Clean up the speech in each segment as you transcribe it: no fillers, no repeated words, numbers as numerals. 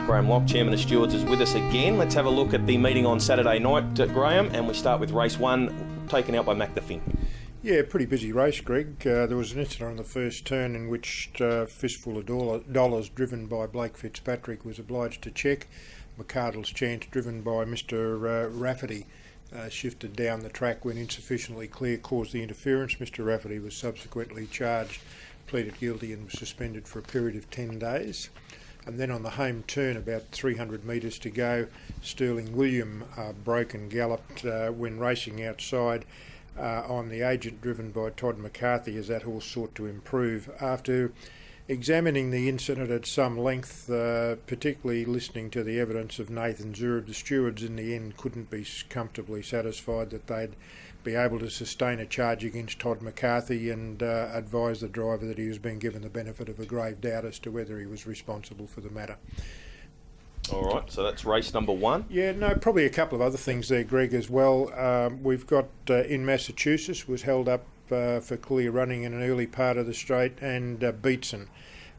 Graham Loch, Chairman of Stewards, is with us again. Let's have a look at the meeting on Saturday night, Graham, and we start with race 1, taken out by Mac the Finn. Yeah, pretty busy race, Greg. There was an incident on the first turn in which Fistful of Dollars, driven by Blake Fitzpatrick, was obliged to check. McCardle's Chance, driven by Mr Rafferty, shifted down the track when insufficiently clear, caused the interference. Mr Rafferty was subsequently charged, pleaded guilty and was suspended for a period of 10 days. And then on the home turn, about 300 metres to go, Sterling William broke and galloped when racing outside on the agent, driven by Todd McCarthy, as that horse sought to improve. After examining the incident at some length, particularly listening to the evidence of Nathan Zurib, the stewards in the end couldn't be comfortably satisfied that they'd be able to sustain a charge against Todd McCarthy, and advised the driver that he was being given the benefit of a grave doubt as to whether he was responsible for the matter. All right, so that's race number 1. Yeah, no, probably a couple of other things there, Greg, as well. We've got in Massachusetts, was held up for clear running in an early part of the straight, and Beatson,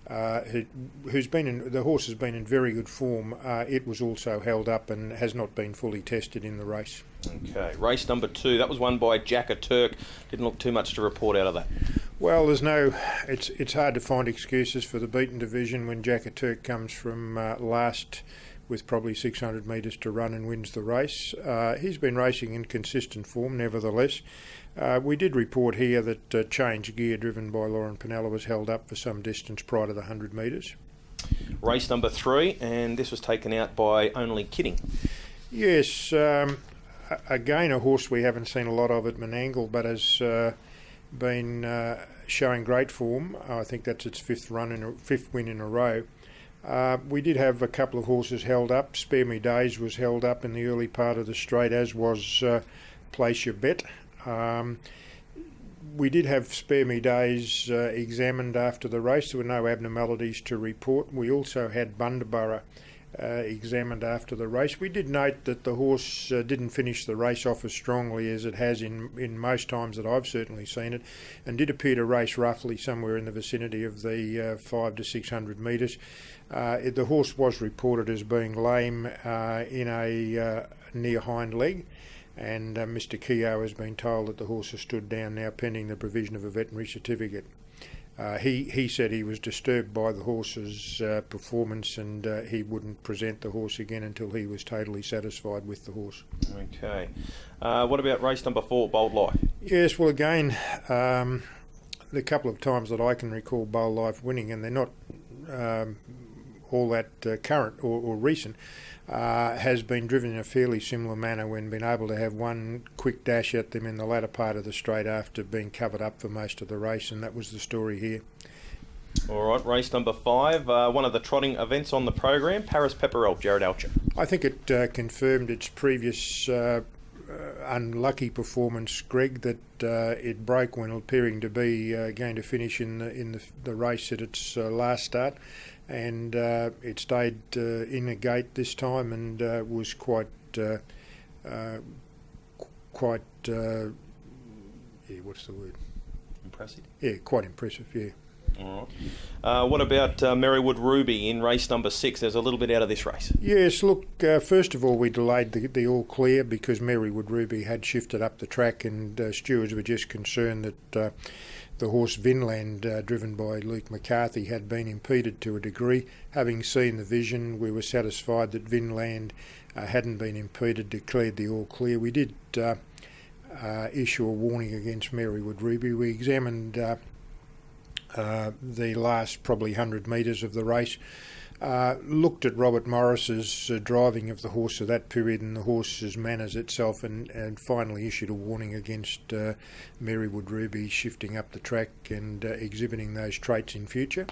the horse has been in very good form. It was also held up and has not been fully tested in the race. Okay, race number 2, that was won by Jack a Turk. Didn't look too much to report out of that. Well, it's hard to find excuses for the beaten division when Jack a Turk comes from last with probably 600 metres to run and wins the race. He's been racing in consistent form, nevertheless. We did report here that Change Gear, driven by Lauren Pinella, was held up for some distance prior to the 100 metres. Race number 3, and this was taken out by Only Kidding. Yes, again a horse we haven't seen a lot of at Menangle, but has been showing great form. I think that's its fifth win in a row. We did have a couple of horses held up. Spare Me Days was held up in the early part of the straight, as was Place Your Bet. We did have Spare Me Days examined after the race. There were no abnormalities to report. We also had Bundaburra examined after the race. We did note that the horse didn't finish the race off as strongly as it has in most times that I've certainly seen it, and did appear to race roughly somewhere in the vicinity of the 500 to 600 metres. The horse was reported as being lame in a near hind leg, and Mr Keogh has been told that the horse has stood down now pending the provision of a veterinary certificate. He said he was disturbed by the horse's performance, and he wouldn't present the horse again until he was totally satisfied with the horse. Okay. What about race number 4, Bold Life? Yes, well again, the couple of times that I can recall Bold Life winning, and they're not all that current or recent, has been driven in a fairly similar manner when been able to have one quick dash at them in the latter part of the straight after being covered up for most of the race, and that was the story here. All right, race number 5, one of the trotting events on the program, Paris Pepperell, Jared Alcher. I think it confirmed its previous unlucky performance, Greg, that it broke when appearing to be going to finish in the race at its last start, and it stayed in the gate this time, and was quite what's the word? Impressive? Yeah, quite impressive, yeah. All right. What about Merrywood Ruby in race number 6? There's a little bit out of this race. Yes, look, first of all, we delayed the all clear because Merrywood Ruby had shifted up the track, and stewards were just concerned that the horse Vinland, driven by Luke McCarthy, had been impeded to a degree. Having seen the vision, we were satisfied that Vinland hadn't been impeded, declared the all clear. We did issue a warning against Merrywood Ruby. We examined the last probably 100 metres of the race, looked at Robert Morris's driving of the horse of that period and the horse's manners itself, and finally issued a warning against Merrywood Ruby shifting up the track and exhibiting those traits in future.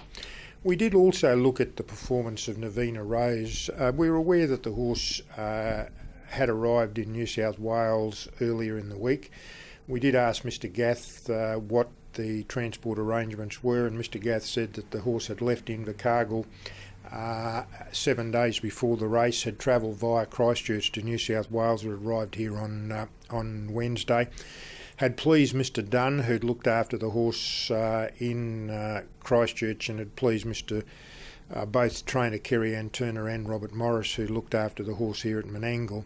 We did also look at the performance of Navina Rose. We were aware that the horse had arrived in New South Wales earlier in the week. We did ask Mr Gath what the transport arrangements were, and Mr Gath said that the horse had left Invercargill 7 days before the race, had travelled via Christchurch to New South Wales, and arrived here on Wednesday. Had pleased Mr Dunn, who'd looked after the horse in Christchurch, and had pleased Mr both trainer Kerry Ann Turner and Robert Morris, who looked after the horse here at Menangle.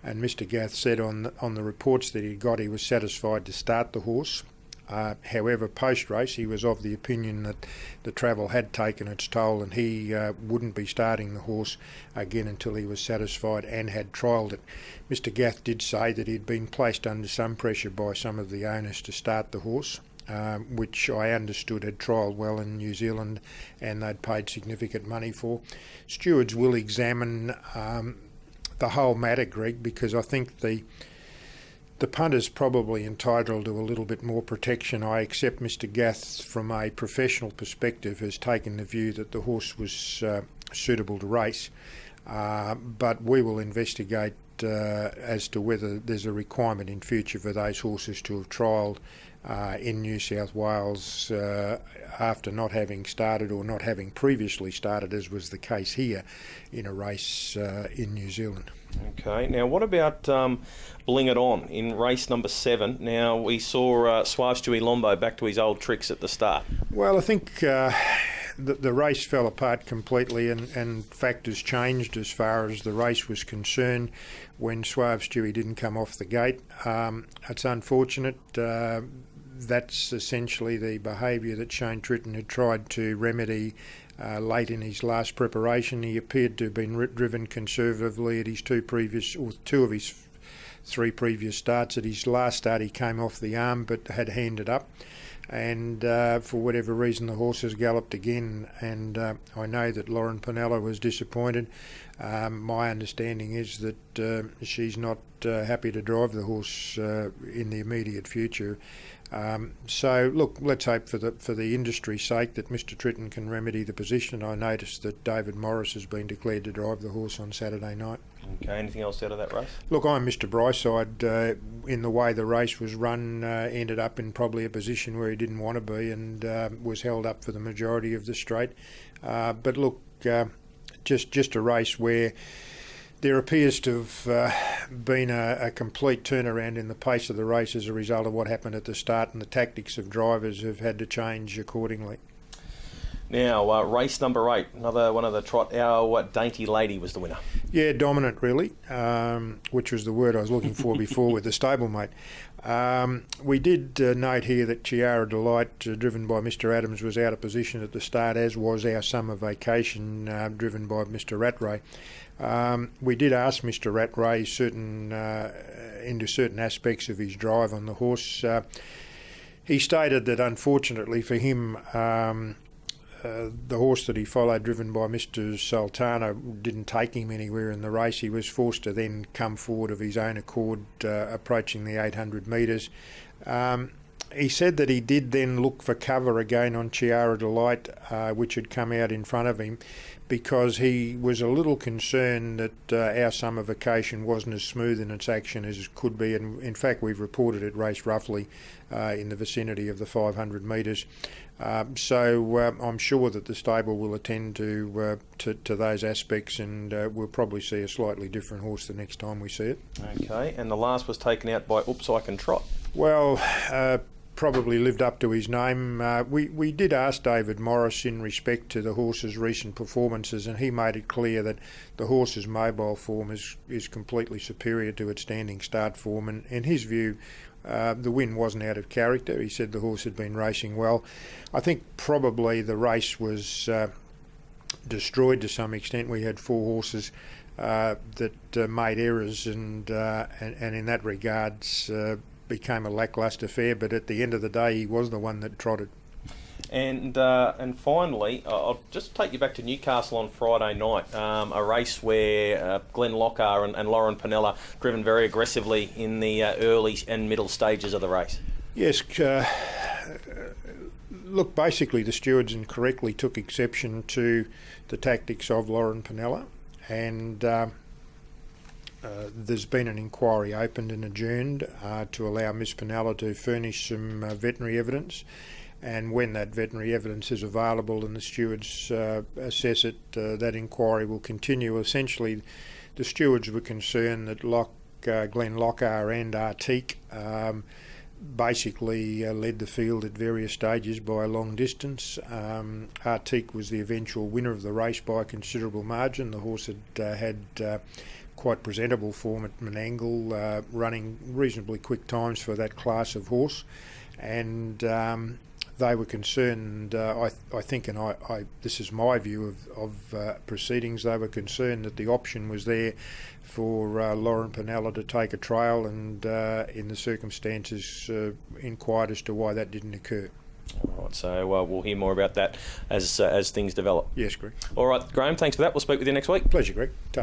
And Mr. Gath said on the reports that he got, he was satisfied to start the horse. However, post-race, he was of the opinion that the travel had taken its toll, and he wouldn't be starting the horse again until he was satisfied and had trialled it. Mr. Gath did say that he'd been placed under some pressure by some of the owners to start the horse, which I understood had trialled well in New Zealand and they'd paid significant money for. Stewards will examine the whole matter, Greg, because I think the punter's probably entitled to a little bit more protection. I accept Mr. Gath, from a professional perspective, has taken the view that the horse was suitable to race, but we will investigate as to whether there's a requirement in future for those horses to have trialled in New South Wales after not having started or not having previously started, as was the case here, in a race in New Zealand. Okay, now what about Bling It On in race number 7? Now we saw Suave Stewie Lombo back to his old tricks at the start. Well, I think the race fell apart completely and factors changed as far as the race was concerned when Suave Stewie didn't come off the gate. It's unfortunate. That's essentially the behaviour that Shane Tritton had tried to remedy late in his last preparation. He appeared to have been driven conservatively at his two of his 3 previous starts. At his last start he came off the arm but had handed up, and for whatever reason the horse has galloped again, and I know that Lauren Pinella was disappointed. My understanding is that she's not happy to drive the horse in the immediate future. So look, let's hope for the industry's sake that Mr. Tritton can remedy the position. I noticed that David Morris has been declared to drive the horse on Saturday night. Okay, anything else out of that race? Look, I'm Mr. Bryside. In the way the race was run, ended up in probably a position where he didn't want to be, and was held up for the majority of the straight. But look, just a race where there appears to have been a complete turnaround in the pace of the race as a result of what happened at the start, and the tactics of drivers have had to change accordingly. Now, race number 8, another one of the trot. Our Dainty Lady was the winner. Yeah, dominant really, which was the word I was looking for before with the stablemate. We did note here that Chiara Delight, driven by Mr. Adams, was out of position at the start, as was our Summer Vacation, driven by Mr. Rattray. We did ask Mr. Rattray into certain aspects of his drive on the horse. He stated that unfortunately for him, the horse that he followed, driven by Mr. Sultana, didn't take him anywhere in the race. He was forced to then come forward of his own accord, approaching the 800 metres. He said that he did then look for cover again on Chiara Delight, which had come out in front of him, because he was a little concerned that our Summer Vacation wasn't as smooth in its action as it could be. And in fact, we've reported it raced roughly in the vicinity of the 500 metres. So I'm sure that the stable will attend to those aspects, and we'll probably see a slightly different horse the next time we see it. Okay, and the last was taken out by Oops I Can Trot. Well, probably lived up to his name. We did ask David Morris in respect to the horse's recent performances, and he made it clear that the horse's mobile form is completely superior to its standing start form, and in his view, the win wasn't out of character. He said the horse had been racing well. I think probably the race was destroyed to some extent. We had 4 horses that made errors, and in that regards became a lacklustre affair. But at the end of the day, he was the one that trotted. And finally, I'll just take you back to Newcastle on Friday night, a race where Glenn Lochar and Lauren Pinella driven very aggressively in the early and middle stages of the race. Yes, look, basically the stewards incorrectly took exception to the tactics of Lauren Pinella, and there's been an inquiry opened and adjourned to allow Miss Pinella to furnish some veterinary evidence. And when that veterinary evidence is available and the stewards assess it, that inquiry will continue. Essentially, the stewards were concerned that Glenn Lochar and Artique basically led the field at various stages by a long distance. Artique was the eventual winner of the race by a considerable margin. The horse had quite presentable form at Menangle, running reasonably quick times for that class of horse, and they were concerned, I think, and this is my view of proceedings, they were concerned that the option was there for Lauren Pinella to take a trail, and in the circumstances inquired as to why that didn't occur. All right, so we'll hear more about that as things develop. Yes, Greg. All right, Graham, thanks for that. We'll speak with you next week. Pleasure, Greg. Ta.